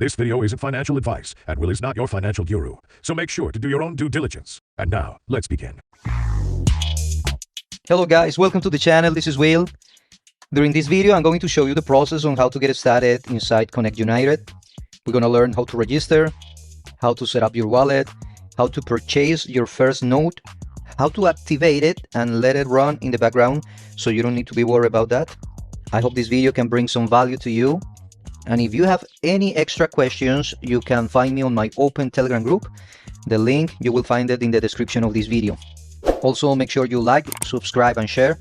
This video isn't financial advice, and Will is not your financial guru, so make sure to do your own due diligence. And now, let's begin. Hello guys, welcome to the channel. This is Will. During this video, I'm going to show you the process on how to get started inside connectunited. We're going to learn how to register, how to set up your wallet, how to purchase your first node, how to activate it and let it run in the background so you don't need to be worried about that. I hope this video can bring some value to you. And if you have any extra questions, you can find me on my open Telegram group. The link, you will find it in the description of this video. Also, make sure you like, subscribe, and share.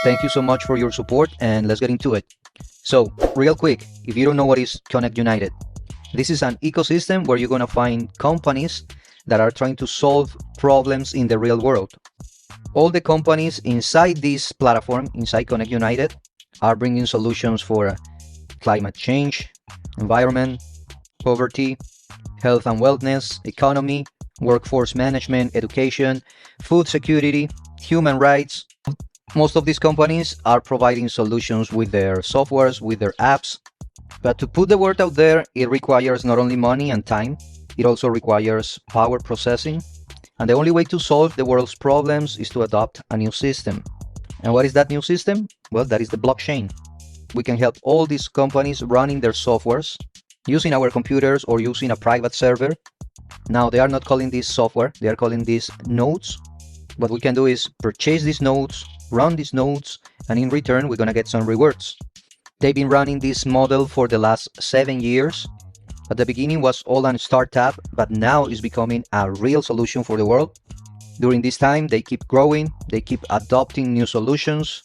Thank you so much for your support, and let's get into it. So, real quick, if you don't know what is connectunited, this is an ecosystem where you're going to find companies that are trying to solve problems in the real world. All the companies inside this platform, inside connectunited, are bringing solutions for climate change, environment, poverty, health and wellness, economy, workforce management, education, food security, human rights. Most of these companies are providing solutions with their softwares, with their apps. But to put the word out there, it requires not only money and time, it also requires power processing. And the only way to solve the world's problems is to adopt a new system. And what is that new system? Well, that is the blockchain. We can help all these companies running their softwares using our computers or using a private server. Now, they are not calling this software, they are calling these nodes. What we can do is purchase these nodes, run these nodes, and in return, we're going to get some rewards. They've been running this model for the last 7 years. At the beginning was all a startup, but now it's becoming a real solution for the world. During this time, they keep growing, they keep adopting new solutions.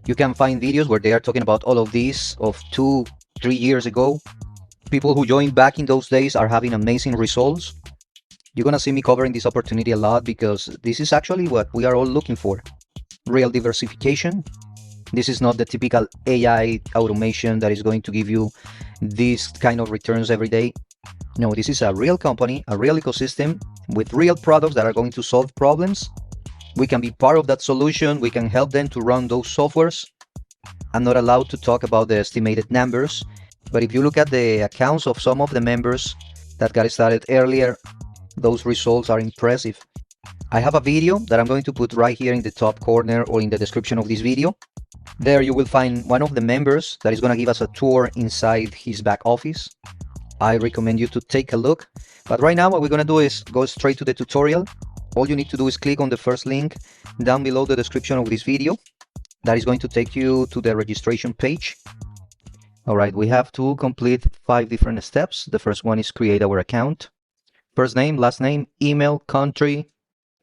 You can find videos where they are talking about all of these of 2-3 years ago. People who joined back in those days are having amazing results. You're going to see me covering this opportunity a lot because this is actually what we are all looking for. Real diversification. This is not the typical AI automation that is going to give you these kind of returns every day. No, this is a real company, a real ecosystem with real products that are going to solve problems. We can be part of that solution. We can help them to run those softwares. I'm not allowed to talk about the estimated numbers, but if you look at the accounts of some of the members that got started earlier, those results are impressive. I have a video that I'm going to put right here in the top corner or in the description of this video. There you will find one of the members that is going to give us a tour inside his back office. I recommend you to take a look. But right now what we're going to do is go straight to the tutorial. All you need to do is click on the first link down below the description of this video. That is going to take you to the registration page. Alright, we have to complete 5 different steps. The first one is create our account. First name, last name, email, country.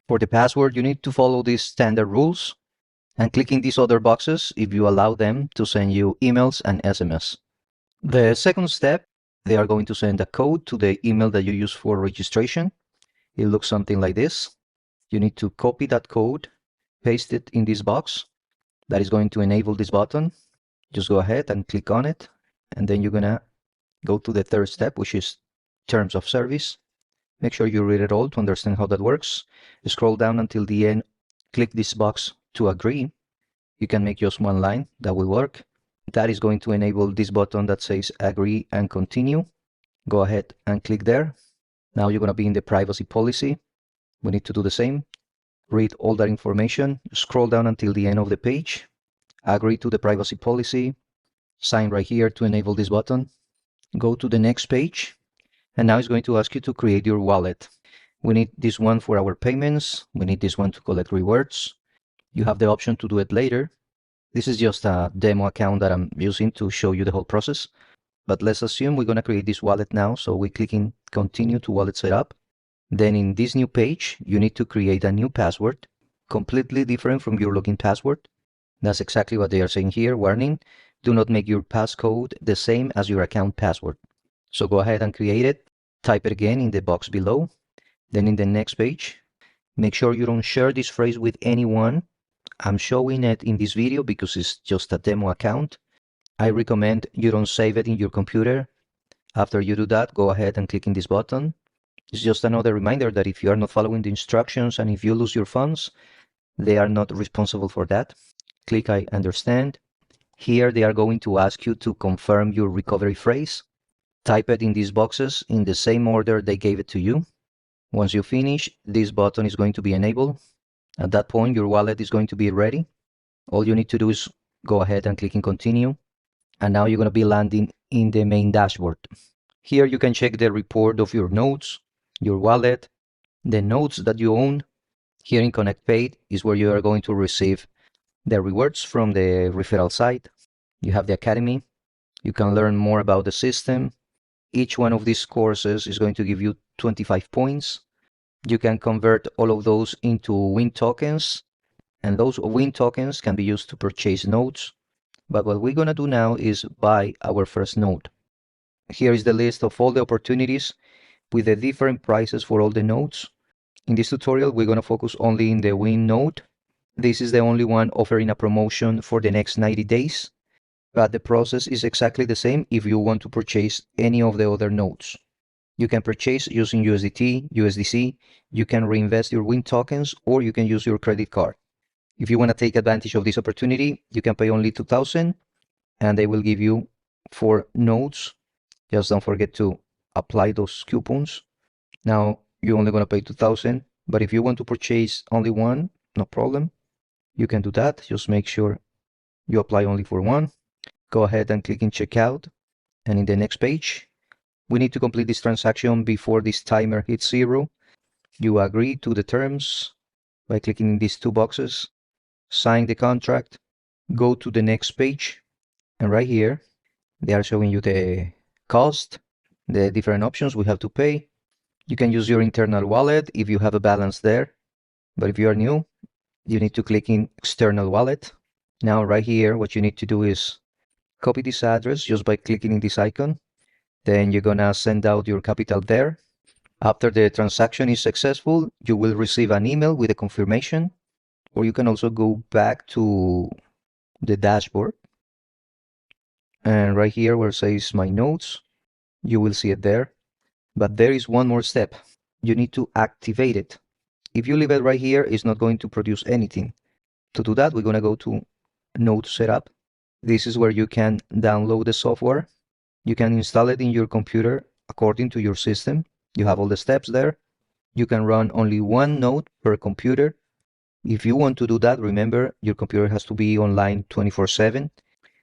For the password, you need to follow these standard rules and clicking these other boxes if you allow them to send you emails and SMS. The second step, they are going to send a code to the email that you use for registration. It looks something like this. You need to copy that code, paste it in this box. That is going to enable this button. Just go ahead and click on it. And then you're going to go to the third step, which is terms of service. Make sure you read it all to understand how that works. Scroll down until the end. Click this box to agree. You can make just one line. That will work. That is going to enable this button that says agree and continue. Go ahead and click there. Now you're going to be in the privacy policy. We need to do the same. Read all that information. Scroll down until the end of the page. Agree to the privacy policy. Sign right here to enable this button. Go to the next page. And now it's going to ask you to create your wallet. We need this one for our payments. We need this one to collect rewards. You have the option to do it later. This is just a demo account that I'm using to show you the whole process. But let's assume we're going to create this wallet now. So we click in continue to wallet setup. Then in this new page, you need to create a new password, completely different from your login password. That's exactly what they are saying here. Warning, do not make your passcode the same as your account password. So go ahead and create it. Type it again in the box below. Then in the next page, make sure you don't share this phrase with anyone. I'm showing it in this video because it's just a demo account. I recommend you don't save it in your computer. After you do that, go ahead and click in this button. It's just another reminder that if you are not following the instructions and if you lose your funds, they are not responsible for that. Click I understand. Here they are going to ask you to confirm your recovery phrase. type it in these boxes in the same order they gave it to you. Once you finish, this button is going to be enabled. At that point, your wallet is going to be ready. All you need to do is go ahead and click in continue. And now you're going to be landing in the main dashboard. Here you can check the report of your notes, your wallet, the notes that you own. Here in Connect Paid is where you are going to receive the rewards from the referral site. You have the Academy. You can learn more about the system. Each one of these courses is going to give you 25 points. You can convert all of those into win tokens, and those win tokens can be used to purchase notes. But what we're going to do now is buy our first note. Here is the list of all the opportunities with the different prices for all the notes. In this tutorial, we're going to focus only in the win note. This is the only one offering a promotion for the next 90 days. But the process is exactly the same if you want to purchase any of the other notes. You can purchase using USDT, USDC, you can reinvest your win tokens, or you can use your credit card. If you want to take advantage of this opportunity, you can pay only $2,000 and they will give you 4 notes. Just don't forget to apply those coupons. Now you're only going to pay $2,000, but if you want to purchase only one, no problem. You can do that. Just make sure you apply only for one. Go ahead and click in checkout. And in the next page, we need to complete this transaction before this timer hits 0. You agree to the terms by clicking in these 2 boxes. Sign the contract. Go to the next page. And right here, they are showing you the cost, the different options we have to pay. You can use your internal wallet if you have a balance there. But if you are new, you need to click in external wallet. Now right here, what you need to do is copy this address just by clicking in this icon. Then you're gonna send out your capital there. After the transaction is successful, you will receive an email with a confirmation, or you can also go back to the dashboard. And right here where it says my notes, you will see it there. But there is one more step. You need to activate it. If you leave it right here, it's not going to produce anything. To do that, we're gonna go to Note Setup. This is where you can download the software. You can install it in your computer according to your system. You have all the steps there. You can run only one node per computer. If you want to do that, remember, your computer has to be online 24/7.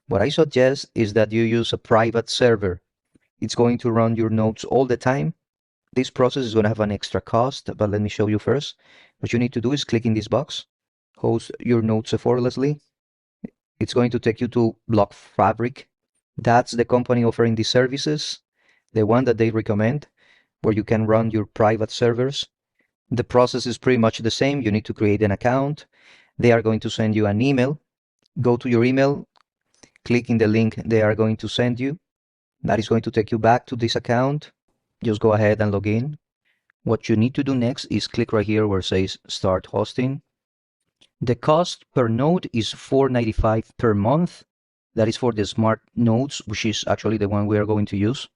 What I suggest is that you use a private server. It's going to run your nodes all the time. This process is going to have an extra cost, but let me show you first. What you need to do is click in this box, host your nodes effortlessly. It's going to take you to Block Fabric. That's the company offering these services, the one that they recommend, where you can run your private servers. The process is pretty much the same. You need to create an account. They are going to send you an email. Go to your email, click in the link they are going to send you. That is going to take you back to this account. Just go ahead and log in. What you need to do next is click right here where it says Start Hosting. The cost per node is $4.95 per month. That is for the smart nodes, which is actually the one we are going to use.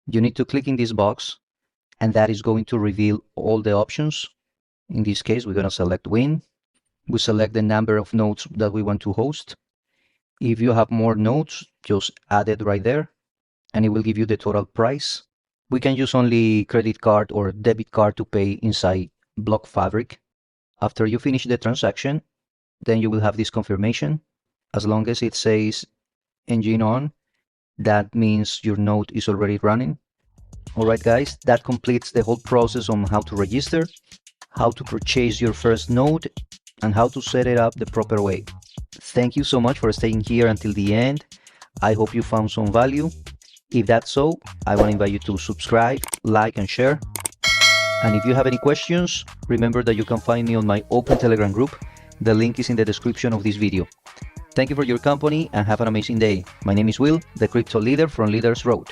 You need to click in this box, and that is going to reveal all the options. In this case, we're going to select Win. We select the number of nodes that we want to host. If you have more nodes, just add it right there, and it will give you the total price. We can use only credit card or debit card to pay inside Block Fabric. After you finish the transaction, then you will have this confirmation. As long as it says engine on, that means your node is already running. Alright guys, that completes the whole process on how to register, how to purchase your first node, and how to set it up the proper way. Thank you so much for staying here until the end. I hope you found some value. If that's so, I want to invite you to subscribe, like, and share. And if you have any questions, remember that you can find me on my open Telegram group. The link is in the description of this video. Thank you for your company and have an amazing day. My name is Will, the crypto leader from Leaders Road.